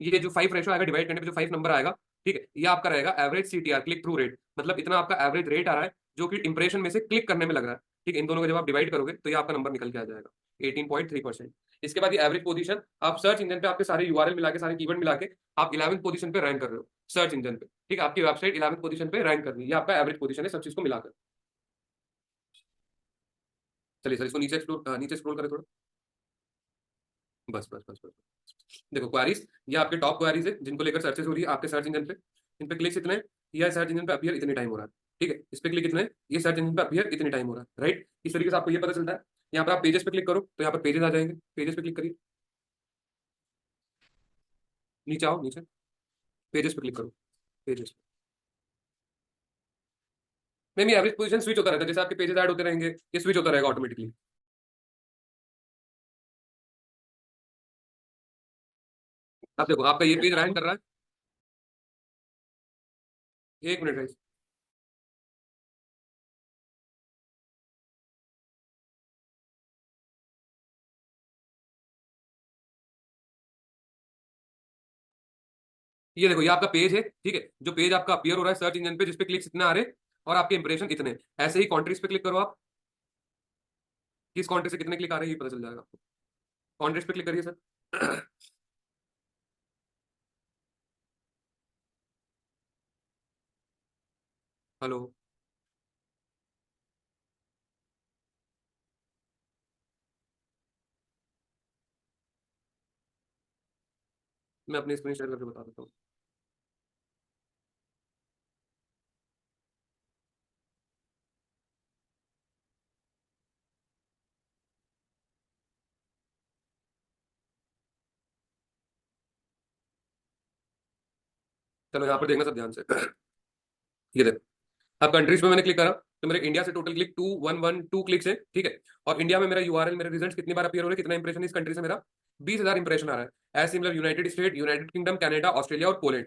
ये जो 5 रेशो आएगा डिवाइड करने पे जो 5 नंबर आएगा, ठीक है, ये आपका रहेगा average CTR, click through rate, मतलब इतना आपका एवरेज रेट आ रहा है जो कि इंप्रेशन में से क्लिक करने में लग रहा है, ठीक है। इन दोनों को जब आप डिवाइड करोगे तो ये आपका नंबर निकल के आ जाएगा 18.3%। इसके बाद ये एवरेज पोजीशन, आप सर्च इंजन पे आपके सारे URL मिला के, सारे कीवर्ड मिला के आप 11वीं पोजीशन पे रैंक कर रहे हो सर्च इंजन पे, ठीक है। आपकी वेबसाइट 11वीं पोजीशन पे रैंक कर रही है, ये आपका एवरेज पोजीशन है सब चीज को मिलाकर। चलिए सर इसको नीचे स्क्रॉल करें थोड़ा, बस बस बस बस। देखो क्वारीज, ये आपके टॉप क्वारीज है जिनको लेकर सर्चेस हो रही है आपके सर्च इंजन पे। इन पे क्लिक्स इतने, ये सर्च इंजन पे अपीयर इतने टाइम हो रहा है, ठीक है। इस पे क्लिक इतने, ये सर्च इंजन पे अपीयर इतने टाइम हो रहा है, राइट। इस तरीके से आपको ये पता चलता है। यहाँ पर आप पेजेस पे क्लिक करो तो यहाँ पर पेजेस आ जाएंगे, पेजेस पे क्लिक करिए, नीचे आओ, नीचे पेजेस पे क्लिक करो, पेजेस में भी एवरेज पोजीशन स्विच होता रहता है, जैसे आपके पेजेस ऐड होते रहेंगे ये स्विच होता रहेगा ऑटोमेटिकली। अब देखो आपका ये पेज रैंक कर रहा है, 1 मिनट गाइस। ये देखो ये आपका पेज है, ठीक है, जो पेज आपका अपीयर हो रहा है सर्च इंजन पे, जिसपे क्लिक्स इतने आ रहे हैं और आपके इंप्रेशन इतने। ऐसे ही कंट्रीज पे क्लिक करो आप, किस कंट्री से कितने क्लिक आ रहे हैं ये पता चल जाएगा आपको। कंट्रीज पे क्लिक करिए सर। हेलो, मैं अपनी स्क्रीन शेयर करके बता देता हूँ। चलो यहाँ पर देखना सब ध्यान से। ये देखो अब कंट्रीज पे मैंने क्लिक करा तो मेरे इंडिया से टोटल क्लिक 2112 क्लिक्स है, ठीक है। और इंडिया में मेरा URL, मेरे रिजल्ट कितनी बार अपीयर हो रहे हैं, कितना इंप्रेशन इस कंट्री से मेरा 20,000 इंप्रेशन आ रहा है। As similar United State, United Kingdom, Canada, Australia और पोलैंड।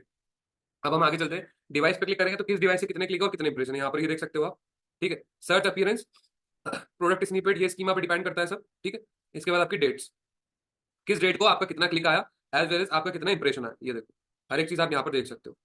अब हम आगे चलते हैं, डिवाइस पे क्लिक करेंगे तो किस डिवाइस से कितने क्लिक और कितने इंप्रेशन है यहाँ पर ये देख सकते हो आप, ठीक है। सर्च अपीयरेंस, प्रोडक्ट स्निपेट, ये स्कीमा पे डिपेंड करता है सब, ठीक है। इसके बाद आपकी डेट्स, किस डेट को आपका कितना क्लिक आया, एज वेल एज आपका कितना इंप्रेशन आया, ये देखो हर एक चीज आप यहाँ पर देख सकते हो,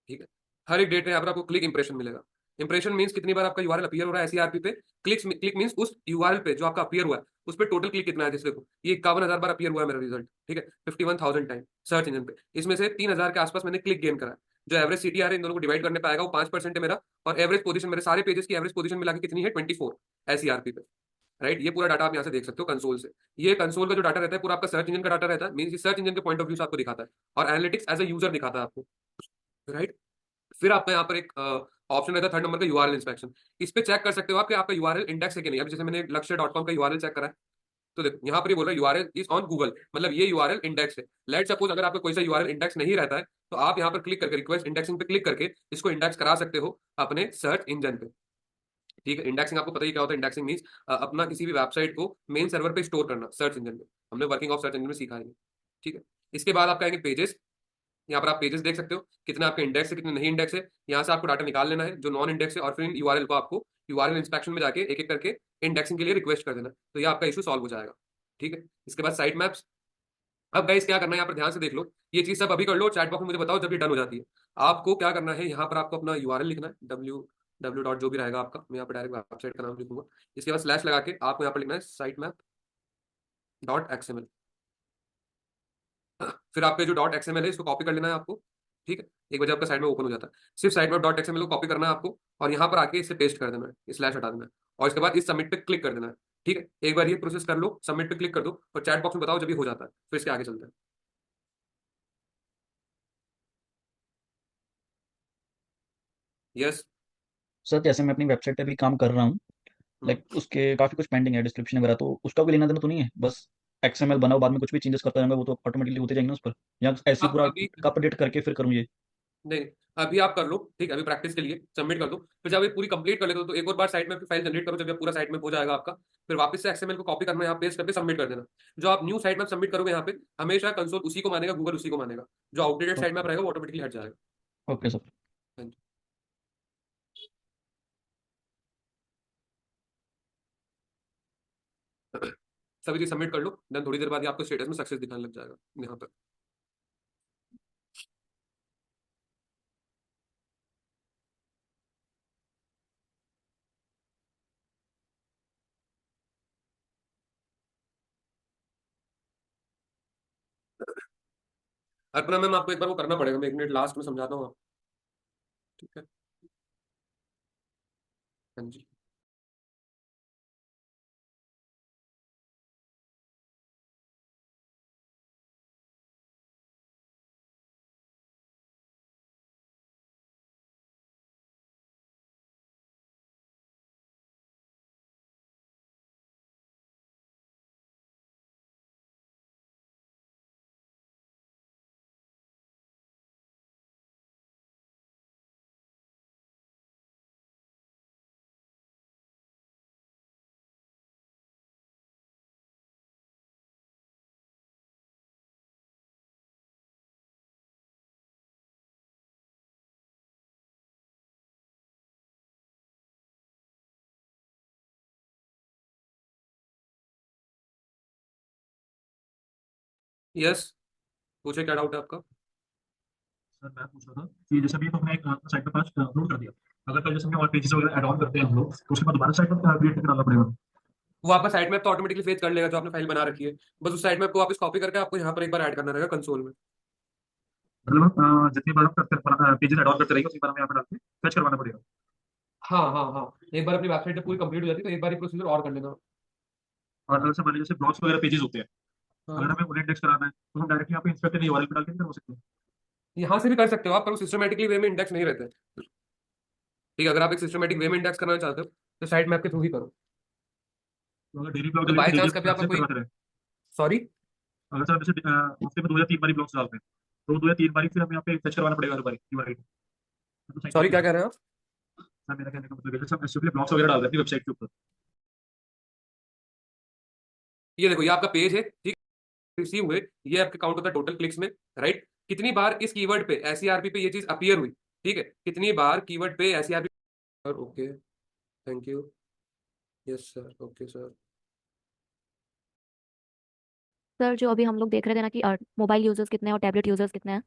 ठीक है। हर एक डेट में यहाँ पर आपको क्लिक इंप्रेशन मिलेगा। इंप्रेशन मींस कितनी बार आपका URL अपीयर हो रहा है SERP पे, क्लिक मींस उस URL पे जो आपका अपीयर हुआ है उस पर टोटल क्लिक कितना है। जैसे देखो ये 51,000 बार अपीयर हुआ है मेरा रिजल्ट, ठीक है, 51,000 टाइम सर्च इंजन पे। इसमें से 3,000 के आसपास मैंने क्लिक गेन करा है। जो एवरेज CTR है इन दोनों को डिवाइड करने पाएगा वो 5% है मेरा। और एवरेज पोजीशन मेरे सारे पेजेस की एवरेज पोजीशन मिला के कितनी है 24 SERP पे, राइट। ये पूरा डाटा आप यहाँ से देख सकते हो कंसोल से। ये कंसोल का जो डाटा रहता है पूरा आपका सर्च इंजन का डाटा रहता है, मीन सर्च इंजन के पॉइंट ऑफ व्यू से आपको दिखाता है और एनालिटिक्स एज अ यूजर दिखाता है आपको, राइट। फिर आपका यहाँ पर एक ऑप्शन रहता है 3rd नंबर का URL इंस्पेक्शन। इस पे चेक कर सकते हो आप कि आपका URL इंडेक्स है कि नहीं। अब जैसे मैंने लक्ष्य.com का URL चेक करा है तो देखो यहाँ पर ये बोल रहा है URL इज ऑन गूगल, मतलब ये URL इंडेक्स है। लेट सपोज अगर आपका कोई सा URL इंडेक्स नहीं रहता है तो आप यहाँ पर क्लिक करके रिक्वेस्ट इंडेक्सिंग पे क्लिक करके इसको इंडेक्स करा सकते हो अपने सर्च इंजन पे, ठीक है। इंडेक्सिंग आपको पता ही क्या होता है, इंडेक्सिंग मींस अपना किसी भी वेबसाइट को मेन सर्वर पे स्टोर करना सर्च इंजन में। हमने वर्किंग ऑफ सर्च इंजन में सीखा है ये, ठीक है। इसके बाद आप आएंगे पेजेस, यहाँ पर आप पेजेस देख सकते हो कितने आपके इंडेक्स है कितने नहीं इंडेक्स है। यहाँ से आपको डाटा निकाल लेना है जो नॉन इंडेक्स है और फिर इन URL को आपको URL इंस्पेक्शन में जाके एक एक करके इंडेक्सिंग के लिए रिक्वेस्ट कर देना, तो ये आपका इशू सॉल्व हो जाएगा, ठीक है। इसके बाद साइट मैप्स। अब गाइस क्या करना है यहाँ पर ध्यान से देख लो, ये चीज सब अभी कर लो, चैट बॉक्स में मुझे बताओ जब ये डन हो जाती है। आपको क्या करना है, यहाँ पर आपको अपना URL लिखना है डब्ल्यू डॉट जो भी रहेगा आपका, मैं यहाँ पे डायरेक्ट वेबसाइट का नाम लिखूंगा। इसके बाद स्लैश लगा के आपको यहाँ पर लिखना है साइट मैप डॉट एक्सएमएल। फिर आपके जो डॉट एक्सएमएल है इसको कॉपी कर लेना है आपको, ठीक है। एक बार जब आपका साइट में ओपन हो जाता है, सिर्फ साइट मैप डॉट एक्सएमएल को कॉपी करना है आपको, और यहाँ पर आके इसे पेस्ट कर देना है, स्लैश हटा देना है, और इसके बाद इस सबमिट पे क्लिक कर देना है, ठीक है। एक बार ये प्रोसेस कर लो, सबमिट पे क्लिक कर दो, और चैट बॉक्स में बताओ जब ये हो जाता है, फिर इसके आगे चलते हैं। यस। सर जैसे मैं अपनी वेबसाइट पे भी काम कर रहा हूँ, लाइक उसके काफ़ी कुछ पेंडिंग है, डिस्क्रिप्शन वगैरह, तो उसका कोई लेना देना तो नहीं है? बस एक्सएमएल बनाओ, बाद में कुछ भी चेंजेस करता रहूंगा वो तो ऑटोमेटिकली होते जाएंगे ना उस पर, या ऐसे ही आप पूरा अभी अपडेट करके फिर करूँ ये? नहीं, अभी आप कर लो, ठीक है, अभी प्रैक्टिस के लिए सबमिट कर दो, फिर जब ये पूरी कंप्लीट कर लेते हो तो एक और बार साइट में अपनी फाइल जनरेट करो, जब ये पूरा साइट में हो जाएगा आपका, फिर वापस से एक्सएमएल को कॉपी करना है, यहाँ पेस्ट करके सबमिट कर देना। जो आप न्यू साइट मैप सबमिट करोगे यहाँ पे, हमेशा कंसोल उसी को मानेगा, गूगल उसी को मानेगा, जो आउटडेटेड साइट मैप रहेगा वो ऑटोमेटिकली हट जाएगा। Okay sir. हाँ जी। सभी चीज सबमिट कर लो, देन थोड़ी देर बाद ही आपको स्टेटस में सक्सेस दिखाने लग जाएगा यहाँ पर। अर्पणा मैम आपको एक बार वो करना पड़ेगा, मैं 1 मिनट लास्ट में समझाता हूँ आपको, ठीक है। हाँ जी। यस, पूछे क्या डाउट है आपका। सर मैं पूछ रहा था कि जैसे अभी तो हमने एक साइट पे पास अपलोड कर दिया, अगर कल जैसे हम और पेजेस वगैरह ऐड ऑन करते हैं हम लोग, तो उसके बाद दोबारा साइट पर क्रिएट करके डालना पड़ेगा? वो आपका साइट मैप तो ऑटोमेटिकली फेच कर लेगा जो आपने फाइल बना रखी है, बस उस साइट मैप को वापस कॉपी करके आपको यहाँ पर एक बार ऐड करना रहेगा कंसोल में। मतलब जितनी बार हम करते पेजेस ऐड ऑन करते रहेंगे उतनी बार हमें यहाँ पे डाल के फैच करवाना पड़ेगा? हाँ हाँ हाँ, एक बार अपनी वेबसाइट जब पूरी कंप्लीट हो जाती है तो एक बार ये प्रोसीजर और कर लेना। और अगर से मान लीजिए जैसे ब्लॉग्स वगैरह पेजेस होते हैं, अगर हाँ, हमें उन्हें इंडेक्स कराना है तो हम डायरेक्टली यहाँ पे इंस्पेक्टर यूआरएल पे डाल के कर सकते हैं? यहाँ से भी कर सकते हो आप, पर वो सिस्टमेटिकली वे में इंडेक्स नहीं रहते। ठीक है, अगर आप एक सिस्टमेटिक वे में इंडेक्स करना चाहते हो तो साइट मैप के थ्रू ही करो। तो अगर डेली ब्लॉग तो डालेंगे बाय तो डेली चांस कभी आपका अपडेट कोई, करवाते रहे? सॉरी, अगर सर जैसे हफ्ते में 2 या 3 बारी ब्लॉग्स डालते हैं, तो 2 या 3 बारी फिर हमें यहाँ पे फैच करवाना पड़ेगा हर बारी यूआरएल को, तो सही सॉरी नहीं क्या है। कह रहे हैं आप। सर मेरा कहने का मतलब है जैसे हम एक्चुअली ब्लॉग्स वगैरह डाल रहे हैं वेबसाइट के ऊपर। ये देखो, ये आपका पेज है, ठीक, रिसीव हुए, ये आपके काउंट होता है टोटल क्लिक्स में, राइट। कितनी बार इस कीवर्ड पे एसईआरपी पे ये चीज अपीयर हुई, ठीक है, कितनी बार कीवर्ड पे SERP. Okay, thank you, yes sir, okay sir. Sir जो अभी हम लोग देख रहे थे ना कि मोबाइल यूजर्स कितने हैं और टैबलेट यूजर्स कितने हैं,